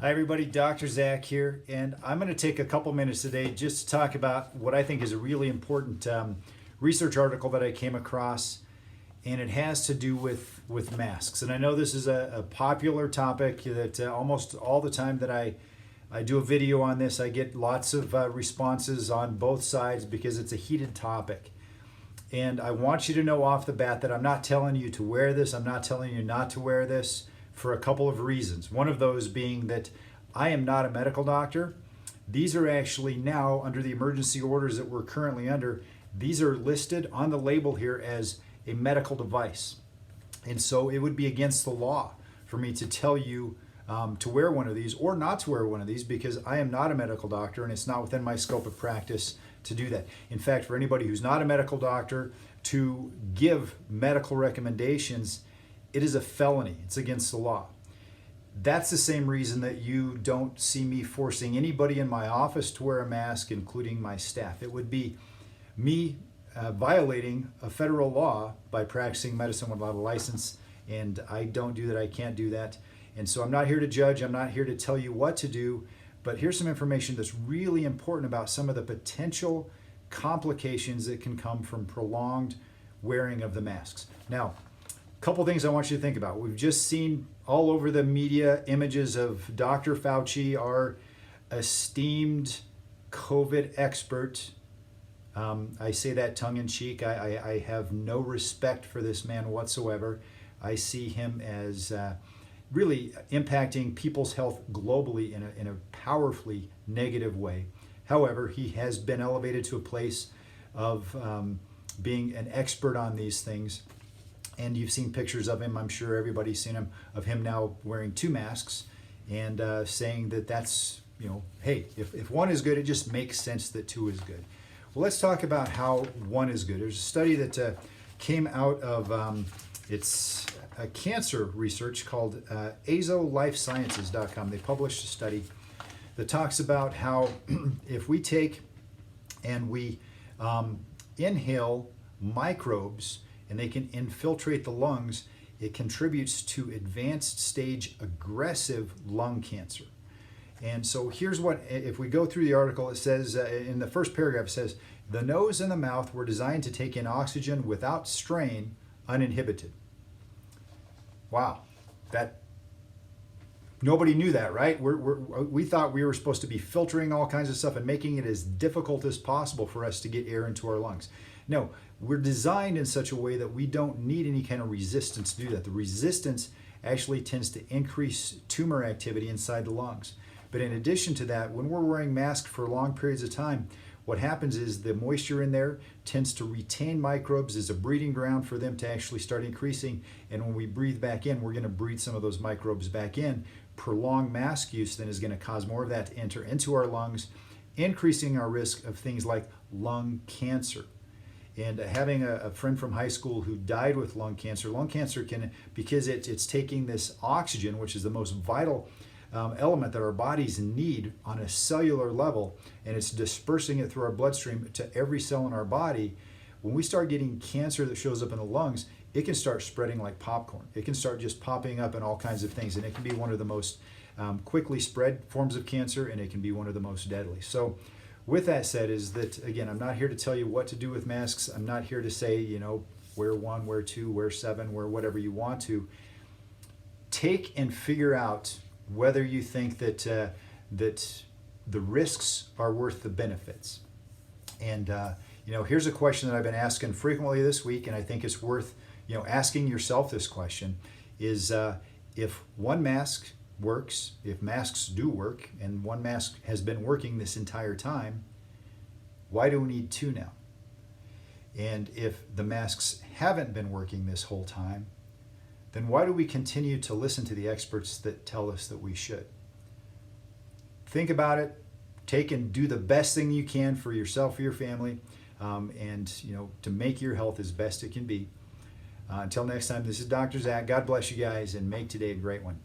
Hi everybody, Dr. Zach here, and I'm going to take a couple minutes today just to talk about what I think is a really important research article that I came across, and it has to do with masks. And I know this is a popular topic that almost all the time that I do a video on this, I get lots of responses on both sides because it's a heated topic. And I want you to know off the bat that I'm not telling you to wear this, I'm not telling you not to wear this, for a couple of reasons. One of those being that I am not a medical doctor. These are actually now, under the emergency orders that we're currently under, these are listed on the label here as a medical device. And so it would be against the law for me to tell you to wear one of these or not to wear one of these, because I am not a medical doctor and it's not within my scope of practice to do that. In fact, for anybody who's not a medical doctor to give medical recommendations, it is a felony. It's against the law. That's the same reason that you don't see me forcing anybody in my office to wear a mask, including my staff. It would be me violating a federal law by practicing medicine without a license, and I don't do that. I can't do that. And so I'm not here to judge. I'm not here to tell you what to do, but here's some information that's really important about some of the potential complications that can come from prolonged wearing of the masks. Now, couple things I want you to think about. We've just seen all over the media images of Dr. Fauci, our esteemed COVID expert. I say that tongue in cheek. I have no respect for this man whatsoever. I see him as really impacting people's health globally in a powerfully negative way. However, he has been elevated to a place of being an expert on these things. And you've seen pictures of him, I'm sure everybody's seen him, of him now wearing 2 masks and saying that that's, hey, if one is good, it just makes sense that 2 is good. Well, let's talk about how 1 is good. There's a study that came out of, it's a cancer research called azolifesciences.com. They published a study that talks about how if we take and we inhale microbes, and they can infiltrate the lungs, it contributes to advanced stage aggressive lung cancer. And so here's what, if we go through the article, it says, in the first paragraph, it says, the nose and the mouth were designed to take in oxygen without strain, uninhibited. Wow, that, nobody knew that, right? We thought we were supposed to be filtering all kinds of stuff and making it as difficult as possible for us to get air into our lungs. No, we're designed in such a way that we don't need any kind of resistance to do that. The resistance actually tends to increase tumor activity inside the lungs. But in addition to that, when we're wearing masks for long periods of time, what happens is the moisture in there tends to retain microbes as a breeding ground for them to actually start increasing. And when we breathe back in, we're going to breathe some of those microbes back in. Prolonged mask use then is going to cause more of that to enter into our lungs, increasing our risk of things like lung cancer. And having a friend from high school who died with lung cancer can, because it's taking this oxygen, which is the most vital element that our bodies need on a cellular level, and it's dispersing it through our bloodstream to every cell in our body. When we start getting cancer that shows up in the lungs, it can start spreading like popcorn. It can start just popping up in all kinds of things, and it can be one of the most quickly spread forms of cancer, and it can be one of the most deadly. So with that said, is that, again, I'm not here to tell you what to do with masks. I'm not here to say, wear 1, wear 2, wear 7, wear whatever you want to. Take and figure out whether you think that that the risks are worth the benefits. And here's a question that I've been asking frequently this week, and I think it's worth asking yourself this question: is if one mask works, if masks do work, and one mask has been working this entire time, why do we need 2 now? And if the masks haven't been working this whole time, then why do we continue to listen to the experts that tell us that we should? Think about it. Take and do the best thing you can for yourself, for your family, and to make your health as best it can be. Until next time, this is Dr. Zach. God bless you guys, and make today a great one.